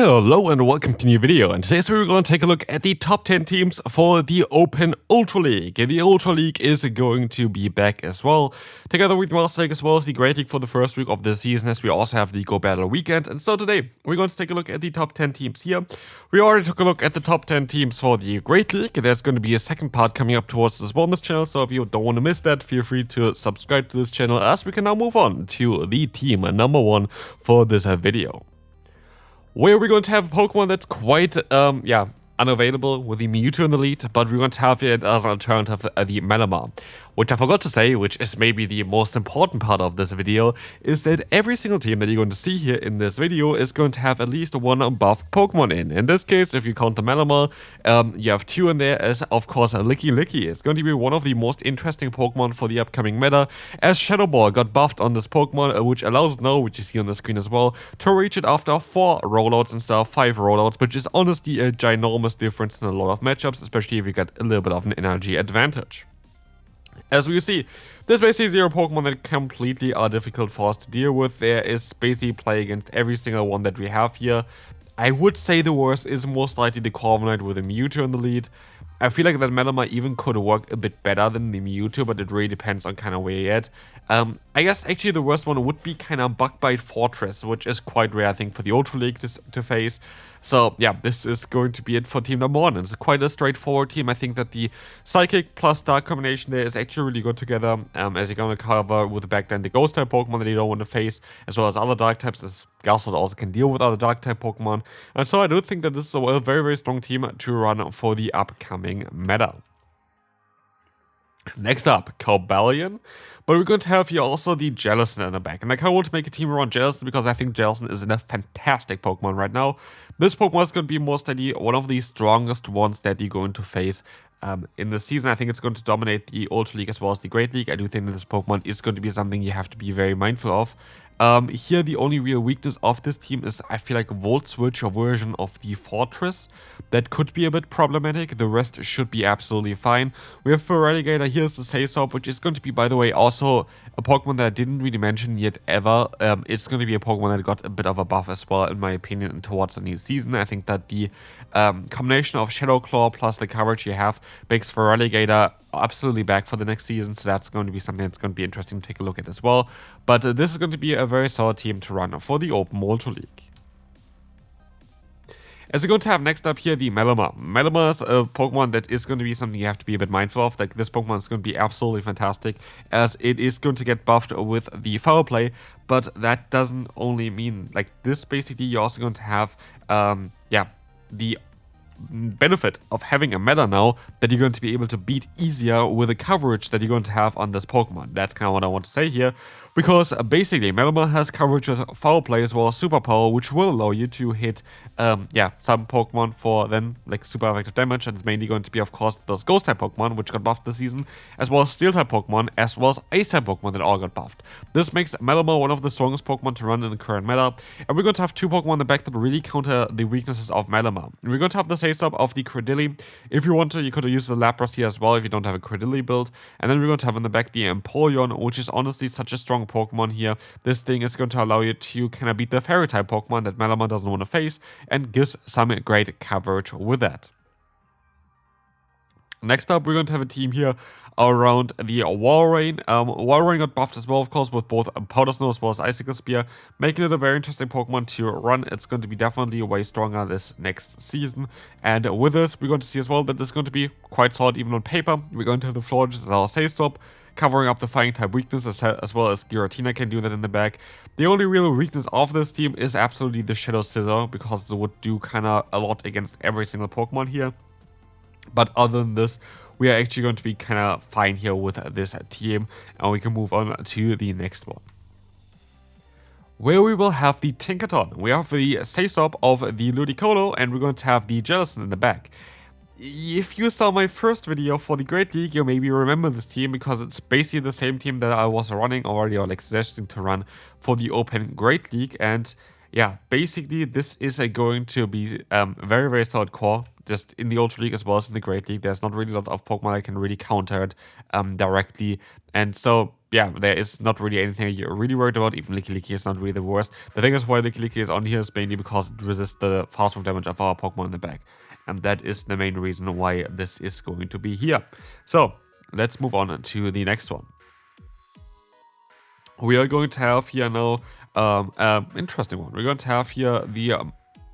Hello and welcome to a new video, and today we're going to take a look at the top 10 teams for the Open Ultra League. The Ultra League is going to be back as well, together with the Master League as well as the Great League for the first week of the season, as we also have the Go Battle Weekend. And so today we're going to take a look at the top 10 teams here. We already took a look at the top 10 teams for the Great League. There's going to be a second part coming up towards this bonus channel, so if you don't want to miss that, feel free to subscribe to this channel, as we can now move on to the team number 1 for this video, where we're going to have a Pokemon that's quite, unavailable with the Mewtwo in the lead, but we're going to have it as an alternative, the Malamar. Which I forgot to say, which is maybe the most important part of this video, is that every single team that you're going to see here in this video is going to have at least one buffed Pokemon in. In this case, if you count the Malamar, you have 2 in there, as of course Licky is going to be one of the most interesting Pokemon for the upcoming meta, as Shadow Ball got buffed on this Pokemon, which allows now, which you see on the screen as well, to reach it after 4 rollouts instead of 5 rollouts, which is honestly a ginormous difference in a lot of matchups, especially if you get a little bit of an energy advantage. As we see, there's basically 0 Pokemon that completely are difficult for us to deal with. There is basically play against every single one that we have here. I would say the worst is most likely the Corviknight with a Mewtwo in the lead. I feel like that Malamar even could work a bit better than the Mewtwo, but it really depends on kind of where you're at. I guess actually the worst one would be kind of Bugbyte Fortress, which is quite rare, I think, for the Ultra League to face. So yeah, this is going to be it for team number 1. It's quite a straightforward team. I think that the Psychic plus Dark combination there is actually really good together, as you're going to cover with the back then the Ghost type Pokemon that you don't want to face, as well as other Dark types, as Gastrodon also can deal with other Dark type Pokemon. And so I do think that this is a very, very strong team to run for the upcoming meta. Next up, Cobalion. But we're going to have here also the Jellicent in the back. And I kind of want to make a team around Jellicent because I think Jellicent is a fantastic Pokemon right now. This Pokemon is going to be most likely one of the strongest ones that you're going to face in the season. I think it's going to dominate the Ultra League as well as the Great League. I do think that this Pokemon is going to be something you have to be very mindful of. Here, the only real weakness of this team is, I feel like, a Volt Switch or version of the Fortress. That could be a bit problematic. The rest should be absolutely fine. We have for Relegator, here's the Saysop, which is going to be, by the way, also a Pokemon that I didn't really mention yet ever. It's going to be a Pokemon that got a bit of a buff as well, in my opinion, towards the new season. I think that the combination of Shadow Claw plus the coverage you have makes for Relegator absolutely back for the next season, so that's going to be something that's going to be interesting to take a look at as well. But this is going to be a very solid team to run for the Open Ultra League. As we're going to have next up here, the Malamar. Malamar is a Pokemon that is going to be something you have to be a bit mindful of. Like, this Pokemon is going to be absolutely fantastic, as it is going to get buffed with the Foul Play, but that doesn't only mean, like, this basically you're also going to have, the benefit of having a meta now that you're going to be able to beat easier with the coverage that you're going to have on this Pokemon. That's kind of what I want to say here, because basically Malamar has coverage with Foul Play as well as Superpower, which will allow you to hit some Pokemon for then like super effective damage, and it's mainly going to be, of course, those Ghost type Pokemon which got buffed this season, as well as Steel type Pokemon, as well as Ice type Pokemon that all got buffed. This makes Malamar one of the strongest Pokemon to run in the current meta, and we're going to have 2 Pokemon in the back that really counter the weaknesses of Malamar. And we're going to have the Saysop of the Credilli. If you want to, you could use the Lapras here as well if you don't have a Credilli build. And then we're going to have in the back the Empoleon, which is honestly such a strong Pokemon here. This thing is going to allow you to kind of beat the Fairy type Pokemon that Malamar doesn't want to face, and gives some great coverage with that. Next up, we're going to have a team here around the Walrein. Walrein got buffed as well, of course, with both Powder Snow as well as Icicle Spear, making it a very interesting Pokemon to run. It's going to be definitely way stronger this next season. And with this, we're going to see as well that this is going to be quite solid even on paper. We're going to have the Florges as our Saystop, covering up the Flying type weakness, as well as Giratina can do that in the back. The only real weakness of this team is absolutely the Shadow Scissor, because it would do kind of a lot against every single Pokemon here. But other than this, we are actually going to be kind of fine here with this team, and we can move on to the next one, where we will have the Tinkaton. We have the Saysop of the Ludicolo, and we're going to have the Jellicent in the back. If you saw my first video for the Great League, you maybe remember this team, because it's basically the same team that I was running already, or like suggesting to run for the Open Great League. And yeah, basically this is going to be very, very solid core, just in the Ultra League as well as in the Great League. There's not really a lot of Pokemon that can really counter it directly. And so yeah, there is not really anything you're really worried about. Even LilyKatchum is not really the worst. The thing is why LilyKatchum is on here is mainly because it resists the fast move damage of our Pokemon in the back. And that is the main reason why this is going to be here. So, let's move on to the next one. We are going to have here now interesting one. We're going to have here the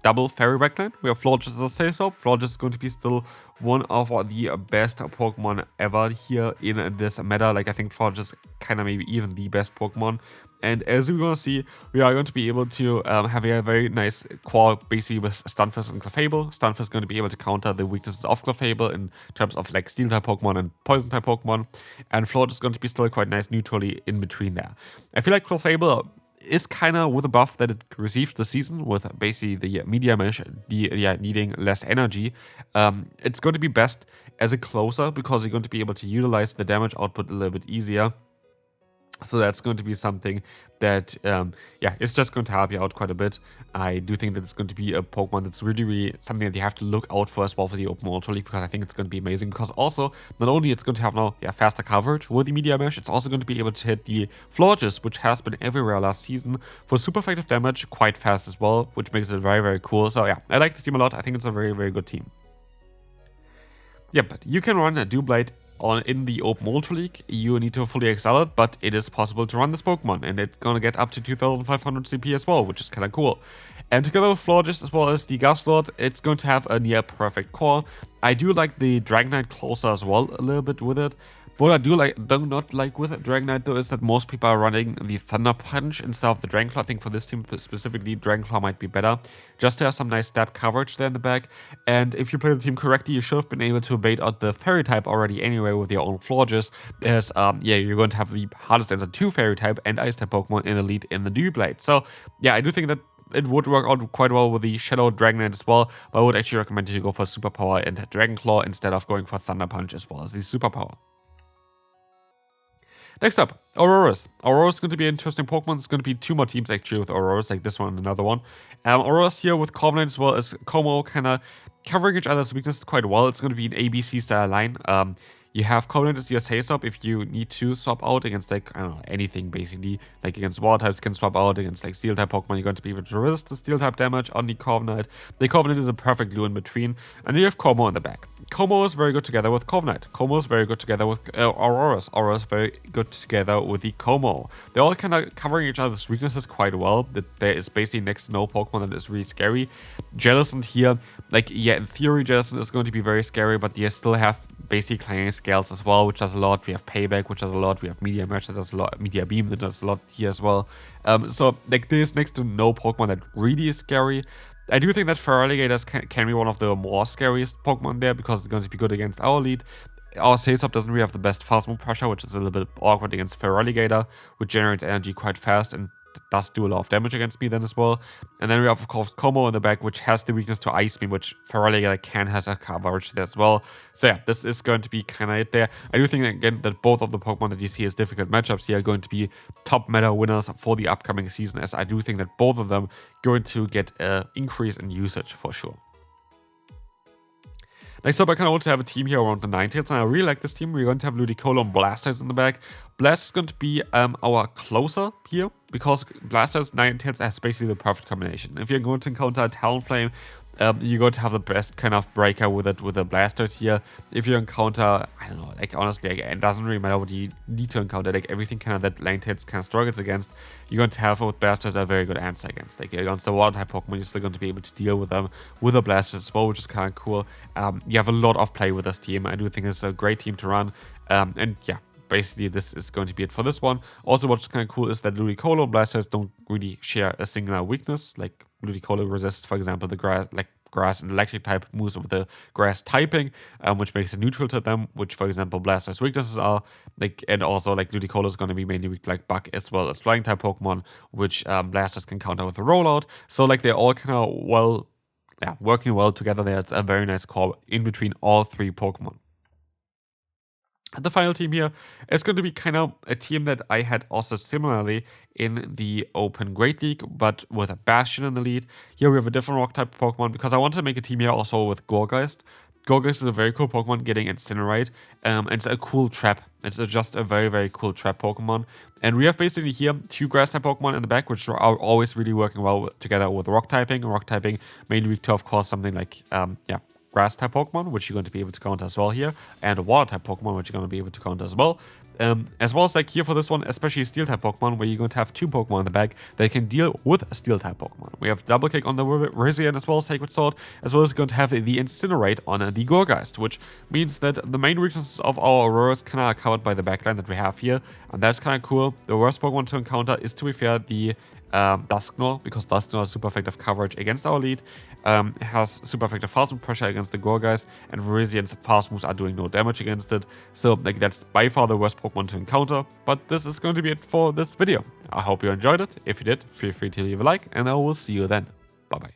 double fairy backline. We have Florges as a say-so. Florges is going to be still one of the best Pokemon ever here in this meta. Like, I think Florges is kind of maybe even the best Pokemon. And as we're going to see, we are going to be able to have a very nice core basically with Stunfisk and Clefable. Stunfisk is going to be able to counter the weaknesses of Clefable in terms of like Steel-type Pokemon and Poison-type Pokemon. And Florges is going to be still quite nice neutrally in between there. I feel like Clefable is kind of with a buff that it received this season with basically the Media Mesh needing less energy. It's going to be best as a closer because you're going to be able to utilize the damage output a little bit easier. So that's going to be something that, it's just going to help you out quite a bit. I do think that it's going to be a Pokemon that's really something that you have to look out for as well for the Open Ultra League, because I think it's going to be amazing. Because also, not only it's going to have now faster coverage with the Media Mesh, it's also going to be able to hit the Florges, which has been everywhere last season, for super effective damage quite fast as well, which makes it very, very cool. So yeah, I like this team a lot. I think it's a very, very good team. Yeah, but you can run a Doublade in the Open Ultra League. You need to fully excel it, but it is possible to run this Pokemon, and it's gonna get up to 2500 CP as well, which is kind of cool. And together with Florges as well as the Lord, it's going to have a near perfect core. I do like the Dragonite closer as well a little bit with it. What I do not like with Dragonite though is that most people are running the Thunder Punch instead of the Dragonclaw. I think for this team specifically, Dragonclaw might be better, just to have some nice stab coverage there in the back. And if you play the team correctly, you should have been able to bait out the Fairy type already anyway with your own Florges, as you're going to have the hardest answer to Fairy type and Ice type Pokemon in the lead in the Doublade. So yeah, I do think that it would work out quite well with the Shadow Dragonite as well, but I would actually recommend you to go for Superpower and Dragonclaw instead of going for Thunder Punch as well as the Superpower. Next up, Auroras. Auroras is going to be an interesting Pokemon. There's going to be two more teams actually with Auroras, like this one and another one. Auroras here with Corviknight as well as Como kind of covering each other's weaknesses quite well. It's going to be an ABC style line. You have Corviknight as your say-swap if you need to swap out against, like, I don't know, anything basically. Like against water types, can swap out against like steel type Pokemon. You're going to be able to resist the steel type damage on the Corviknight. The Corviknight is a perfect glue in between. And then you have Como in the back. Como is very good together with Corviknight. Como is very good together with Auroras. Auroras is very good together with the Como. They're all kind of covering each other's weaknesses quite well. There is basically next to no Pokemon that is really scary. Jellicent here, like, yeah, in theory Jellicent is going to be very scary, but you still have basically Clanging Scales as well, which does a lot. We have Payback, which does a lot. We have Media Mesh that does a lot. Media Beam that does a lot here as well. So like there's next to no Pokemon that really is scary. I do think that Feraligatr can be one of the more scariest Pokemon there because it's going to be good against our lead. Our Say-Swap doesn't really have the best fast move pressure, which is a little bit awkward against Feraligatr, which generates energy quite fast and does do a lot of damage against me then as well. And then we have, of course, Como in the back, which has the weakness to Ice Beam, which Feraligatr has a coverage there as well. So yeah, this is going to be kind of it there. I do think, again, that both of the Pokemon that you see as difficult matchups here are going to be top meta winners for the upcoming season, as I do think that both of them going to get an increase in usage for sure. Next up, I kind of want to have a team here around the Ninetales, and I really like this team. We're going to have Ludicolo and Blastoise in the back. Blastoise is going to be our closer here, because Blastoise Ninetales has basically the perfect combination. If you're going to encounter a Talonflame, you're going to have the best kind of breaker with it with the Blastoise here. If you encounter, I don't know, like honestly, like, it doesn't really matter what you need to encounter, like everything kind of that Ninetales kind of struggles against, you're going to have with Blastoise a very good answer against. Like against the water type Pokemon, you're still going to be able to deal with them with a Blastoise as well, which is kind of cool. You have a lot of play with this team. I do think it's a great team to run, and yeah. Basically, this is going to be it for this one. Also, what's kind of cool is that Ludicolo and Blastoise don't really share a singular weakness. Like, Ludicolo resists, for example, the grass and electric type moves with the grass typing, which makes it neutral to them, which, for example, Blastoise weaknesses are. Like, and also, like, Ludicolo is going to be mainly weak like Bug as well as flying type Pokemon, which Blastoise can counter with a rollout. So, like, they're all kind of working well together there. It's a very nice core in between all three Pokemon. The final team here is going to be kind of a team that I had also similarly in the Open Great League, but with a Bastion in the lead. Here we have a different rock type Pokemon because I wanted to make a team here also with Gourgeist. Gorgeous is a very cool Pokemon, getting Incinerate. It's a cool trap. It's just a very, very cool trap Pokemon. And we have basically here 2 Grass-type Pokemon in the back, which are always really working well together with Rock typing. Rock typing mainly weak to, of course, something like, Grass-type Pokemon, which you're going to be able to counter as well here. And a Water-type Pokemon, which you're going to be able to counter as well. As well as like here for this one, especially Steel-type Pokemon, where you're going to have 2 Pokemon in the back that can deal with Steel-type Pokemon. We have Double Kick on the Rizian as well as Sacred Sword, as well as going to have the Incinerate on the Gourgeist, which means that the main weaknesses of our Auroras kind of are covered by the backline that we have here, and that's kind of cool. The worst Pokemon to encounter is, to be fair, the Dusknoir, because Dusknoir has super effective coverage against our lead, has super effective fast move pressure against the Gourgeist, and Virizian's fast moves are doing no damage against it. So like that's by far the worst Pokemon to encounter. But this is going to be it for this video. I hope you enjoyed it. If you did, feel free to leave a like, and I will see you then. Bye bye.